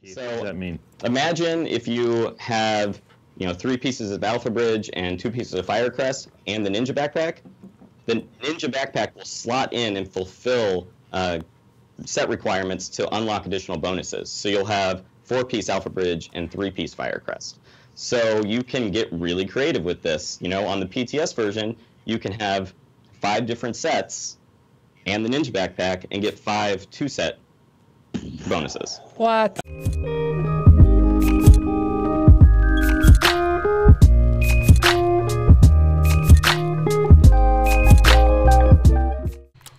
Keith, what does that mean? Imagine if you have, 3 pieces of Alpha Bridge and 2 pieces of Firecrest and the Ninja Backpack. The Ninja Backpack will slot in and fulfill set requirements to unlock additional bonuses. So you'll have 4-piece Alpha Bridge and 3-piece Firecrest. So you can get really creative with this. On the PTS version, you can have 5 different sets and the Ninja Backpack and get 5 2-set bonuses. What?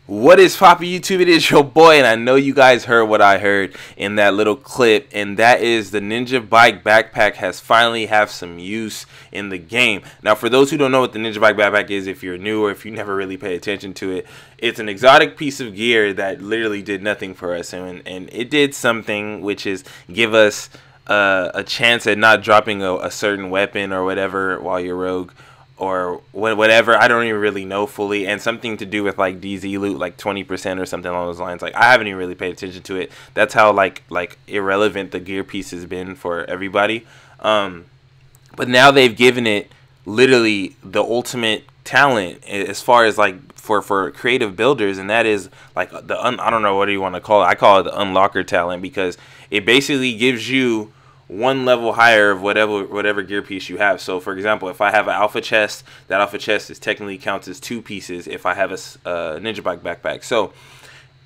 What is poppin' YouTube? It is your boy, and I know you guys heard what I heard in that little clip, and that is the Ninjabike backpack has finally have some use in the game. Now, for those who don't know what the Ninjabike backpack is, if you're new or if you never really pay attention to it, it's an exotic piece of gear that literally did nothing for us, and it did something, which is give us a chance at not dropping a certain weapon or whatever while you're rogue, or whatever. I don't even really know fully, and something to do with like DZ loot, like 20% or something along those lines. Like, I haven't even really paid attention to it. That's how like irrelevant the gear piece has been for everybody. But now they've given it literally the ultimate talent as far as like for creative builders, and that is like I don't know what do you want to call it. I call it the unlocker talent, because it basically gives you one level higher of whatever gear piece you have. So for example, if I have an alpha chest, that alpha chest is technically counts as 2 pieces if I have a Ninjabike backpack. So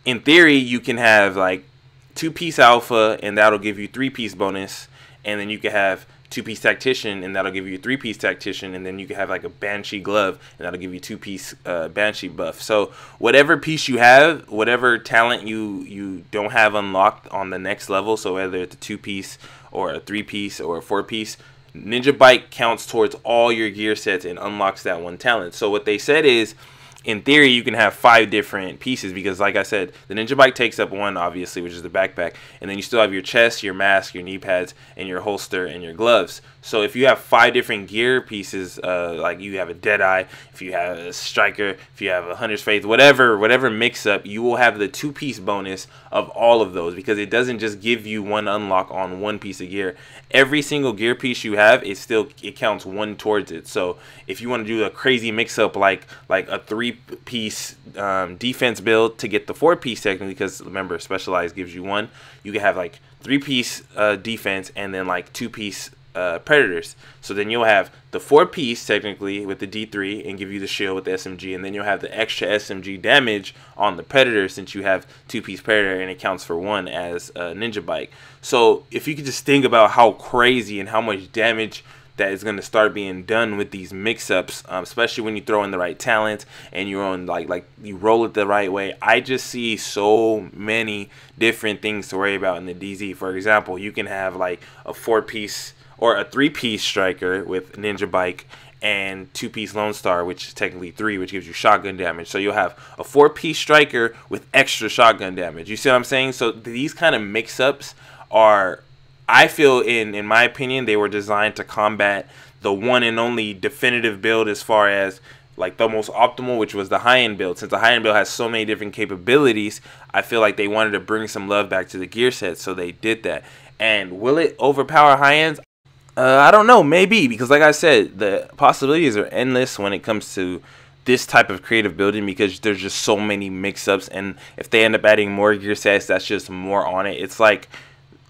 in theory, you can have like 2-piece alpha, and that'll give you 3-piece bonus, and then you can have 2-piece tactician, and that'll give you a 3-piece tactician, and then you can have like a banshee glove, and that'll give you 2-piece banshee buff. So whatever piece you have, whatever talent you don't have unlocked on the next level, so whether it's a 2-piece or a 3-piece or a 4-piece, Ninjabike counts towards all your gear sets and unlocks that one talent. So what they said is, in theory, you can have 5 different pieces, because like I said, the Ninjabike takes up 1, obviously, which is the backpack, and then you still have your chest, your mask, your knee pads, and your holster and your gloves. So if you have 5 different gear pieces, like you have a Deadeye, if you have a Striker, if you have a Hunter's Faith, whatever mix-up, you will have the 2-piece bonus of all of those, because it doesn't just give you 1 unlock on 1 piece of gear. Every single gear piece you have, it counts 1 towards it. So if you want to do a crazy mix-up like a 3-piece defense build to get the 4-piece technically, because remember, specialized gives you 1, you can have like 3-piece defense and then like 2-piece predators. So then you'll have the 4-piece technically with the D3 and give you the shield with the SMG, and then you'll have the extra SMG damage on the predator, since you have 2-piece predator and it counts for 1 as a Ninjabike. So if you could just think about how crazy and how much damage that is going to start being done with these mix-ups, especially when you throw in the right talent and you're on like you roll it the right way. I just see so many different things to worry about in the DZ. For example, you can have like a 4-piece or a 3-piece striker with Ninjabike and 2-piece Lone Star, which is technically 3, which gives you shotgun damage. So you'll have a 4-piece striker with extra shotgun damage. You see what I'm saying? So these kind of mix-ups are, I feel, in my opinion, they were designed to combat the one and only definitive build as far as like the most optimal, which was the high-end build. Since the high-end build has so many different capabilities, I feel like they wanted to bring some love back to the gear set, so they did that. And will it overpower high-ends? I don't know, maybe, because like I said, the possibilities are endless when it comes to this type of creative building, because there's just so many mix-ups, and if they end up adding more gear sets, that's just more on it. It's like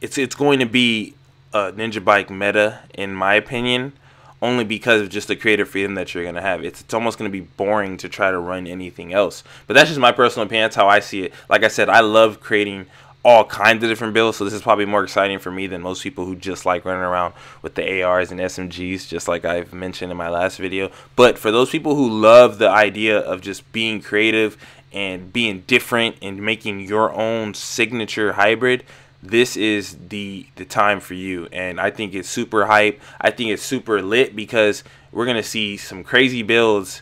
it's going to be a Ninjabike meta, in my opinion, only because of just the creative freedom that you're going to have. It's almost going to be boring to try to run anything else. But that's just my personal opinion. That's how I see it. Like I said, I love creating all kinds of different builds, so this is probably more exciting for me than most people who just like running around with the ARs and SMGs, just like I've mentioned in my last video. But for those people who love the idea of just being creative and being different and making your own signature hybrid, this is the time for you. And I think it's super hype. I think it's super lit, because we're gonna see some crazy builds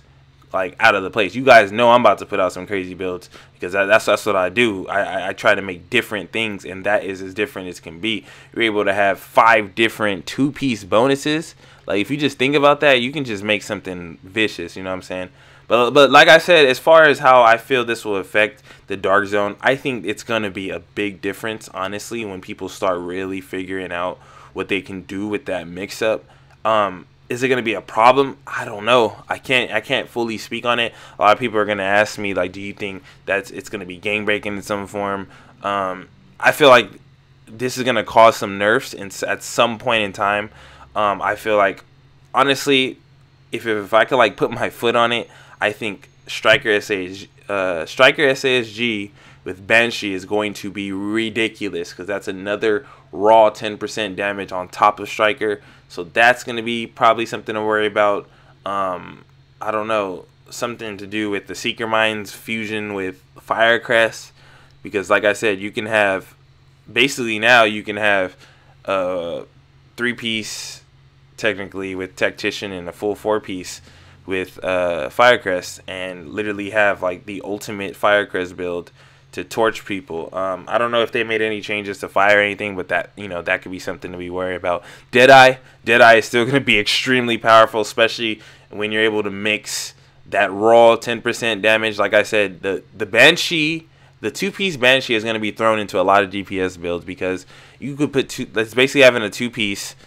like out of the place. You guys know I'm about to put out some crazy builds, because that's what I do. I try to make different things, and that is as different as can be. You're able to have 5 different 2-piece bonuses. Like, if you just think about that, you can just make something vicious, you know what I'm saying? But But like I said, as far as how I feel this will affect the Dark Zone, I think it's going to be a big difference, honestly, when people start really figuring out what they can do with that mix-up. Is it going to be a problem? I don't know. I can't fully speak on it. A lot of people are going to ask me, like, do you think that it's going to be game-breaking in some form? I feel like this is going to cause some nerfs at some point in time. I feel like, honestly, if I could, like, put my foot on it, I think Striker SASG with Banshee is going to be ridiculous, because that's another raw 10% damage on top of Striker. So that's going to be probably something to worry about. I don't know, something to do with the Seeker Mines fusion with Firecrest, because like I said, you can have, basically now you can have a 3-piece technically with Tactician and a full 4-piece with Firecrest, and literally have like the ultimate Firecrest build to torch people. I don't know if they made any changes to fire or anything, but that, you know, that could be something to be worried about. Deadeye is still going to be extremely powerful, especially when you're able to mix that raw 10% damage. Like I said, the Banshee, the 2-piece Banshee is going to be thrown into a lot of DPS builds, because you could put that's basically having a 2-piece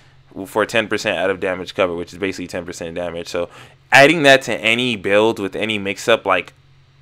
for 10% out of damage cover, which is basically 10% damage. So adding that to any build with any mix-up, like,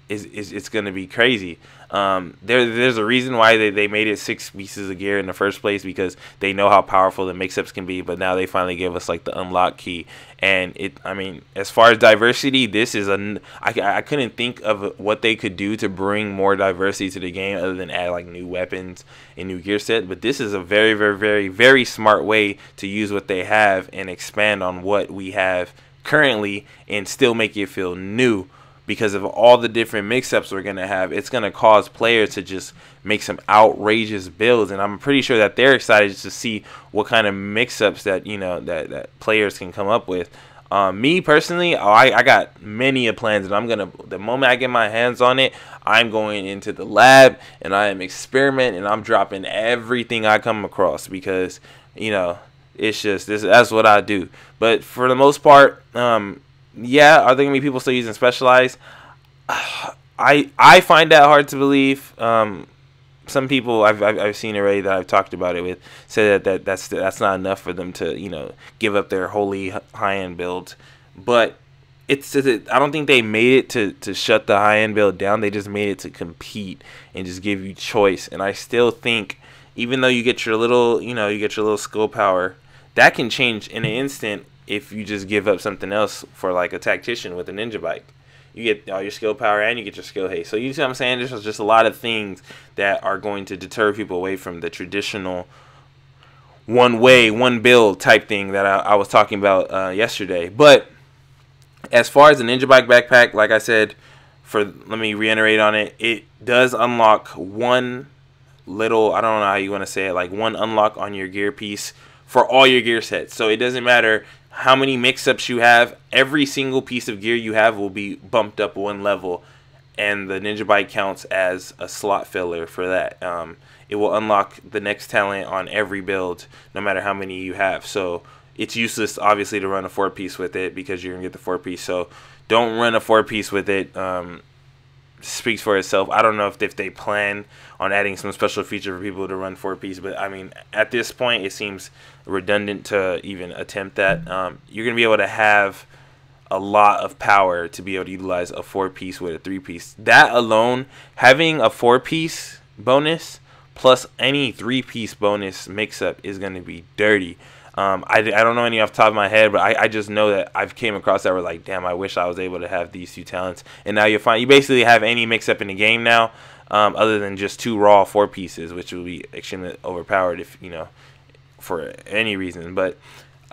it's going to be crazy. There's a reason why they made it 6 pieces of gear in the first place, because they know how powerful the mix-ups can be. But now they finally give us like the unlock key, and I mean, as far as diversity, this is I couldn't think of what they could do to bring more diversity to the game other than add like new weapons and new gear set. But this is a very, very, very, very smart way to use what they have and expand on what we have currently and still make it feel new. Because of all the different mix-ups we're going to have, it's going to cause players to just make some outrageous builds. And I'm pretty sure that they're excited to see what kind of mix-ups that, you know, that players can come up with. Me personally, I got many plans, and I'm going to, the moment I get my hands on it, I'm going into the lab and I am experimenting, and I'm dropping everything I come across, because, you know, it's just, that's what I do. But for the most part, yeah, are there gonna be people still using Specialized? I find that hard to believe. Some people I've seen already that I've talked about it with say that's not enough for them to, you know, give up their holy high-end build. But I don't think they made it to shut the high-end build down. They just made it to compete and just give you choice. And I still think, even though you get your little, you know, you get your little skill power, that can change in an instant if you just give up something else for like a Tactician with a Ninjabike. You get all your skill power and you get your skill haste. So you see what I'm saying? There's just a lot of things that are going to deter people away from the traditional one way, one build type thing that I was talking about yesterday. But as far as the Ninjabike backpack, like I said, let me reiterate on it, it does unlock one little, I don't know how you want to say it, like one unlock on your gear piece for all your gear sets. So it doesn't matter how many mix-ups you have, every single piece of gear you have will be bumped up one level, and the Ninjabike counts as a slot filler for that. It will unlock the next talent on every build, no matter how many you have. So it's useless, obviously, to run a 4-piece with it, because you're going to get the 4-piece. So don't run a 4-piece with it. Speaks for itself. I don't know if they plan on adding some special feature for people to run 4-piece, but I mean, at this point, it seems redundant to even attempt that. You're gonna be able to have a lot of power to be able to utilize a 4-piece with a 3-piece. That alone, having a 4-piece bonus plus any 3-piece bonus mix-up is gonna be dirty. I don't know any off the top of my head, but I just know that I've came across that were like, damn, I wish I was able to have these 2 talents. And now you basically have any mix-up in the game now, other than just 2 raw 4-pieces, which will be extremely overpowered if, you know, for any reason. But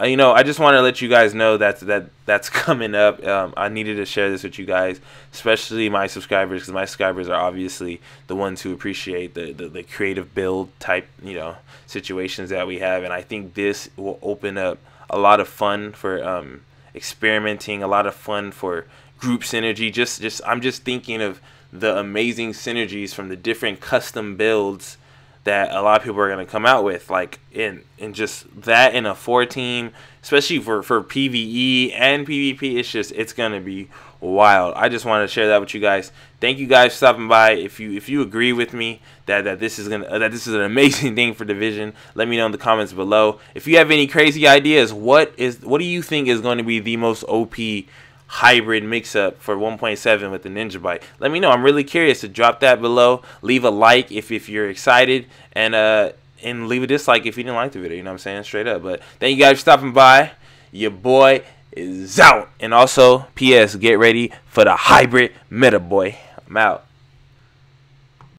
you know, I just want to let you guys know that's coming up. I needed to share this with you guys, especially my subscribers, because my subscribers are obviously the ones who appreciate the creative build type, you know, situations that we have. And I think this will open up a lot of fun for experimenting, a lot of fun for group synergy. I'm just thinking of the amazing synergies from the different custom builds that a lot of people are going to come out with, like in just that in a 4-team, especially for PvE and PvP. It's going to be wild. I just wanted to share that with you guys. Thank you guys for stopping by. If you agree with me that this is an amazing thing for Division, let me know in the comments below. If you have any crazy ideas, what do you think is going to be the most OP hybrid mix-up for 1.7 with the Ninjabike? Let me know. I'm really curious. To drop that below. Leave a like if you're excited, and leave a dislike if you didn't like the video. You know what I'm saying? Straight up. But thank you guys for stopping by. Your boy is out. And also, PS, get ready for the hybrid meta, boy. I'm out.